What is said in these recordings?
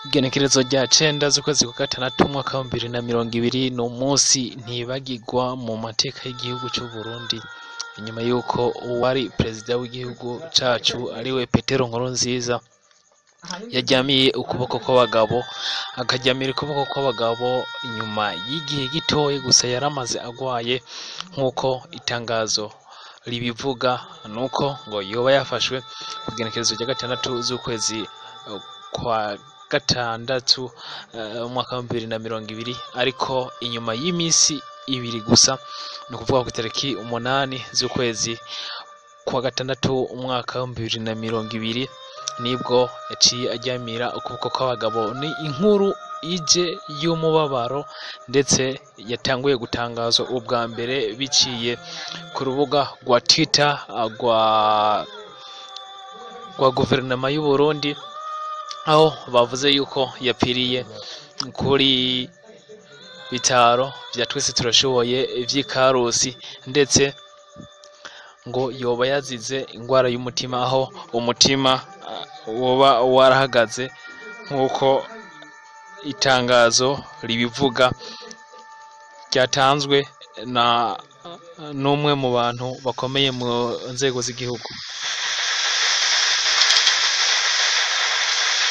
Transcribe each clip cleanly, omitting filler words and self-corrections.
Igenekerezo rya 9 z'ukwezi kwa gatandatu umwaka wa 2020 ni umunsi ntibagirwa mu mateka y'igihugu cy'u Burundi, inyuma yuko uwari perezida w'igihugu cacu ariwe Petero Nkurunziza yajyamiye ukuboko kw'abagabo, akajyamira ukuboko kw'abagabo inyuma y'igihe gitoye gusa yaramaze agwaye, nk'uko itangazo ribivuga nuko ngo yoba yafashwe ku igenekerezo rya 6 z'ukwezi kwa gatandatu umwaka wa 2020, ariko inyuma y'imisi ibiri gusa no kuvuga ku itariki 8 z'ukwezi kwa gatandatu umwaka wa 2020 nibwo yaciye ajyamira ukuboko kw'abagabo. Ni inkuru ije y'umubabaro ndetse yatanguye gutangazwa ubwa mbere biciye ku rubuga rwa Twitter rwa guverinoma y'u Burundi, aho bavuze yuko yapiriye kuri bitaro vya twese turashoboye vy'ikarusi, ndetse ngo yoba yazize ingwara y'umutima, aho umutima woba warahagaze nk'uko itangazo ribivuga ryatanzwe n'umwe mu bantu bakomeye mu nzego z'igihugu.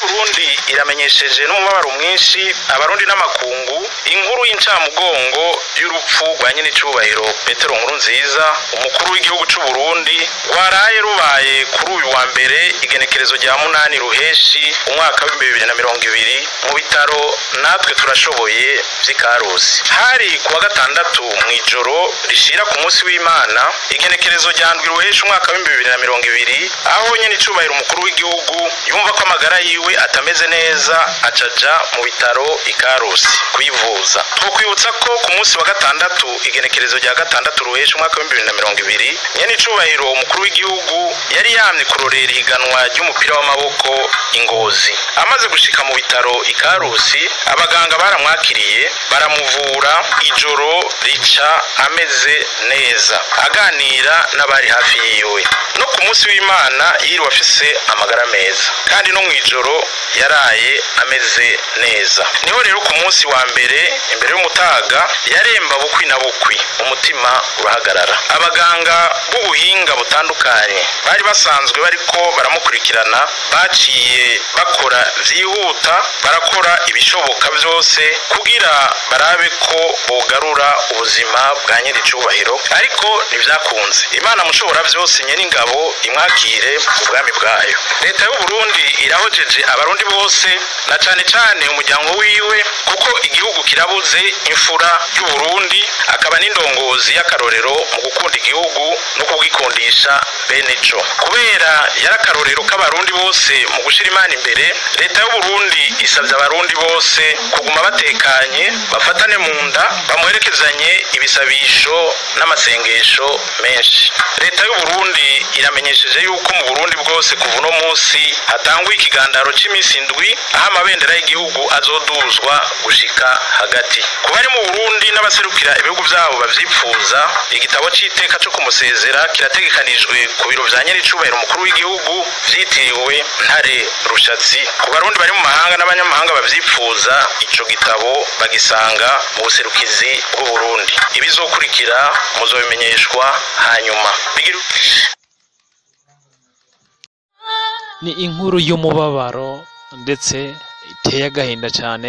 Burundi iramenyesheje n'umubabaro mwinshi Abarundi n'amakungu inkuru y'incamugongo y'urupfu rwa nyen'icubahiro Petero Nkurunziza, umukuru w'igihugu cy'u Burundi, rwaraye rubaye kuri uyu wa mbere igenekerezo rya 8 ruheshi umwaka wa 2020 mu bitaro natwe turashoboye vy'ikarusi. Hari kuwa gatandatu mw'ijoro rishira ku munsi w'Imana igenekerezo rya 7 ruheshi umwaka wa 2020, aho nyen'icubahiro umukuru w'igihugu yumva ko amagara yiwe atameze neza acaja mu bitaro ikarusi kwivuza. Twokwibutsa ko ku munsi wa gatandatu igenekerezo rya 6 ruheshi umwaka wa 2020 nyen'icubahiro umukuru w'igihugu yari yamye kurorera ihiganwa ry'umupira w'amaboko Ingozi. Amaze gushika mu bitaro ikarusi, abaganga baramwakiriye baramuvura, ijoro rica ameze neza aganira n'abari hafi yiwe. No ku munsi w'Imana yiriwe afise amagara meza, kandi no mw'ijoro yaraye ameze neza. Niho rero ku munsi wa mbere imbere y'umutaga yaremba bukwi na bukwi, umutima urahagarara. Abaganga b'ubuhinga butandukanye bari basanzwe bariko baramukurikirana baciye bakora vyihuta, barakora ibishoboka vyose kugira barabe ko bogarura ubuzima bwa nyen'icubahiro, ariko ntivyakunze. Imana mushobora vyose nyen'ingabo imwakire ubwami bwayo. Leta y'u Burundi irahojeje Abarundi bose na cane cane umuryango wiwe, kuko igihugu kirabuze imfura y'u Burundi, akaba n'indongozi y'akarorero mu gukunda igihugu no kugikundisha bene co. Kubera yarakarorero k'Abarundi bose mu gushira Imana imbere, leta y'u Burundi isavye Abarundi bose kuguma batekanye, bafatane mu nda, bamuherekezanye ibisabisho n'amasengesho menshi. Leta y'u Burundi iramenyesheje yuko mu Burundi bwose kuva uno munsi hatangwa ikigandaro c'imisi indwi, aho amabendera y'igihugu azoduzwa gushika hagati. Ku bari mu Burundi n'abaserukira ibihugu vyabo bavyipfuza, igitabo c'iteka co kumusezera kirategekanijwe ku biro vya nyen'icubahiro umukuru w'igihugu vyitiriwe Ntare Rushatsi. Ku Barundi bari mu mahanga n'abanyamahanga bavyipfuza, ico gitabo bagisanga mu buserukizi bw'u Burundi. Ibizokurikira muzobimenyeshwa hanyuma. Ni inkuru y'umubabaro ndetse iteye agahinda cyane,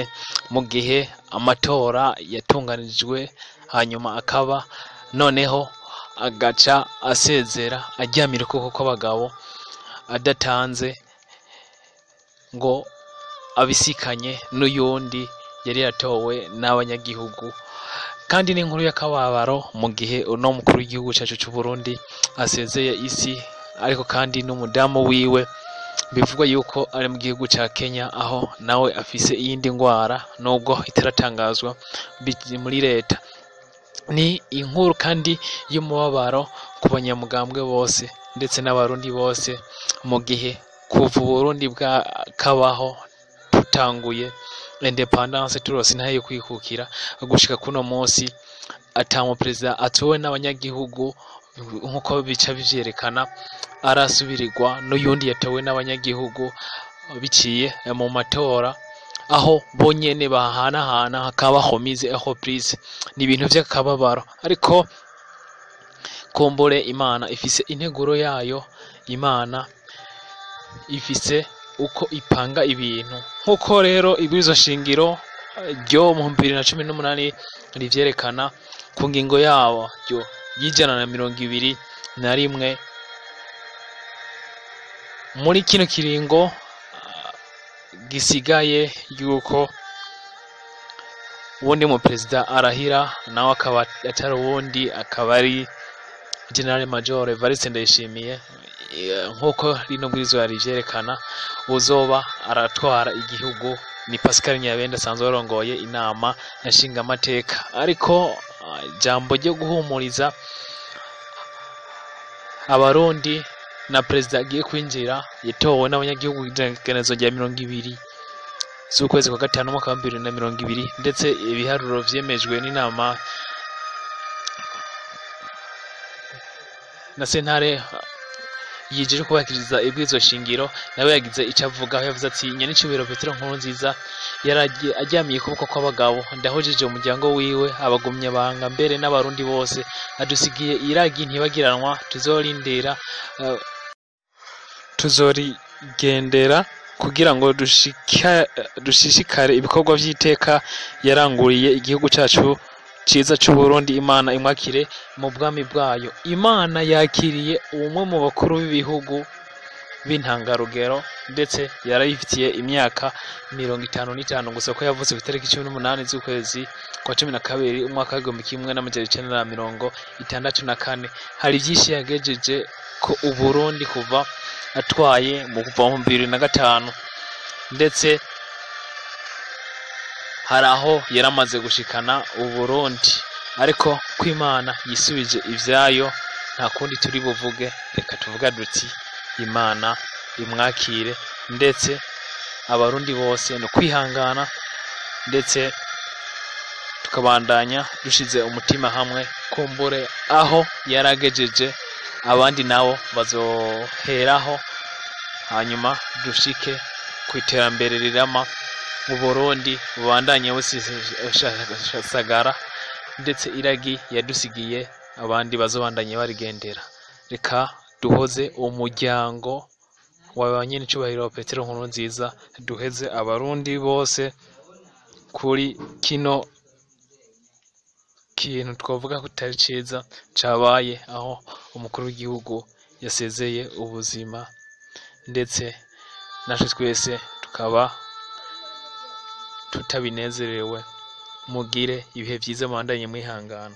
mu gihe amatora yatunganijwe hanyuma akaba noneho agaca asezera ajyamira ukuboko kw'abagabo adatanze ngo abisikanye n'uyundi yari yatowe n'abanyagihugu. Kandi n'inkuru y'akababaro mu gihe uno mukuru w'igihugu cyacu cy'u Burundi asezeye isi, ariko kandi n'umudamu wiwe bivugwa yuko ari mu gihugu ca Kenya, aho nawe afise iyindi ngwara nubwo itaratangazwa muri leta. Ni inkuru kandi y'umubabaro ku banyamugambwe bose ndetse n'Abarundi bose, mu gihe kuva Burundi bwakabaho tutanguye independence turose ntayo kwikukira gushika kuno munsi atamu perezida atowe n'abanyagihugu nkuko bica bivyerekana, arasubirirwa n'uyundi yatowe n'abanyagihugu biciye mu matora aho bonyene bahanahana hakabaho mise reprise. Ni ibintu vy'akababaro, ariko kumbure Imana ifise integuro yayo, Imana ifise uko ipanga ibintu. Nkuko rero ibwirizwa shingiro ryo mu 2018 rivyerekana ku ngingo yabo y'121 muri kino kiringo gisigaye yuko uwundi mu perezida arahira, nawe akaba atari uwundi, akaba ari General Major Evariste Ndayishimiye. Nkuko rino bwirizwa rivyerekana, uzoba aratwara igihugu ni Pascal Nyabenda asanzwe arongoye inama nshinga amateka. Ariko jambo ryo guhumuriza Abarundi na perezida agiye kwinjira yatowe n'abanyagihugu igenezo rya 20 z'ukwezi kwa gatanu mwaka wa 2020, ndetse ibiharuro vyemejwe n'inama na sentare yijeje kubakiriza ibwirizwa shingiro. Nawe yagize icyo avuga, aho yavuze ati nyanicubahiro Petero Nkurunziza yaragiye aryamiye ukuboko kw'abagabo, ndahojeje umuryango wiwe, abagumya banga mbere n'abarundi bose, adusigiye iragi ntibagiranwa, tuzorigendera kugira ngo dushishikare ibikorwa vy'iteka yaranguriye igihugu cacu ciza c'u Burundi. Imana imwakire mu bwami bwayo. Imana yakiriye umwe mu bakuru b'ibihugu b'intangarugero, ndetse yarayifitiye imyaka 55 gusa, ko yavutse ku itariki 18 z'ukwezi kwa 12 umwaka w'1964. Hari vyinshi yagejeje ko Uburundi kuva atwaye mu kuva mu 2005, ndetse hari aho yaramaze gushikana Uburundi. Ariko kw'Imana yisubije ivyayo, nta kundi turi buvuge, reka tuvuga duti Imana imwakire, ndetse Abarundi bose no kwihangana, ndetse tukabandanya dushize umutima hamwe. Kumbure aho yaragejeje abandi nabo bazoheraho, hanyuma dushike ku iterambere rirama mu Burundi bubandanye busasagara, ndetse iragi yadusigiye abandi bazobandanye barigendera. Reka duhoze umuryango wa nyenicubahiro Petero Nkurunziza, duheze Abarundi bose kuri kino kintu twavuga ko kitari ciza cabaye, aho umukuru w'igihugu yasezeye ubuzima, ndetse natwe twese tukaba tutabinezerewe. Mugire ibihe vyiza, mwandanye mwihangana.